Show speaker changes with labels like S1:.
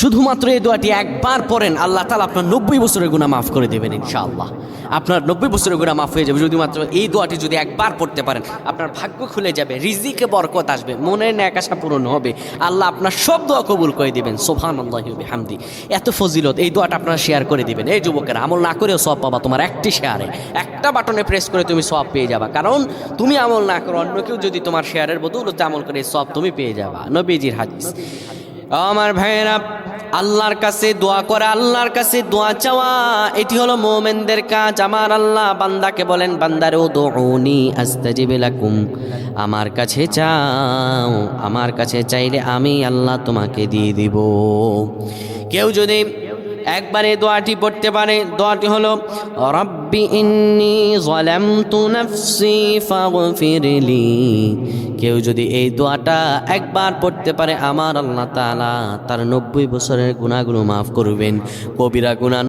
S1: শুধুমাত্র এই দোয়াটি একবার পড়েন, আল্লাহ তাআলা আপনার 90 বছরের গুনাহ মাফ করে দেবেন ইনশাআল্লাহ। আপনার 90 বছরের গুনাহ মাফ হয়ে যাবে যদি মাত্র এই দোয়াটি যদি একবার পড়তে পারেন। আপনার ভাগ্য খুলে যাবে, রিজিকে বরকত আসবে, মনের ন্যাক আশা পূরণ হবে, আল্লাহ আপনার সব দোয়া কবুল করে দিবেন। সুবহানাল্লাহি ওয়া বিহামদি। এত ফজিলত, এই দোয়াটা আপনারা শেয়ার করে দিবেন। এই যুবকেরা, আমল না করেও সওয়াব পাবা। তোমার একটি শেয়ারে, একটা বাটনে প্রেস করে তুমি সওয়াব পেয়ে যাবা। কারণ তুমি আমল না করো, অন্য কেউ যদি তোমার শেয়ারের বদৌলতে আমল করে সওয়াব তুমি পেয়ে যাবা। নবীজির হাদিস। আমার ভাইয়েরা, আল্লাহর কাছে দোয়া করা, আল্লাহর কাছে দোয়া চাওয়া, এটি হলো মুমিনদের কাজ। আমার আল্লাহ বান্দাকে বলেন, বান্দারে উদউনি আস্তাজিব লাকুম, আমার কাছে চাও, আমার কাছে চাইলে আমি আল্লাহ তোমাকে দিয়ে দিব। কেউ যদি একবার এই দোয়াটি পড়তে পারে, দোয়াটি হলো রব্বি ইন্নী যালামতু নাফসি ফাগফিরলি। কেউ যদি এই দোয়াটা একবার পড়তে পারে, আমার আল্লাহ তাআলা তার 90 বছরের গুনাহগুলো মাফ করবেন। কবিরা গুনাহ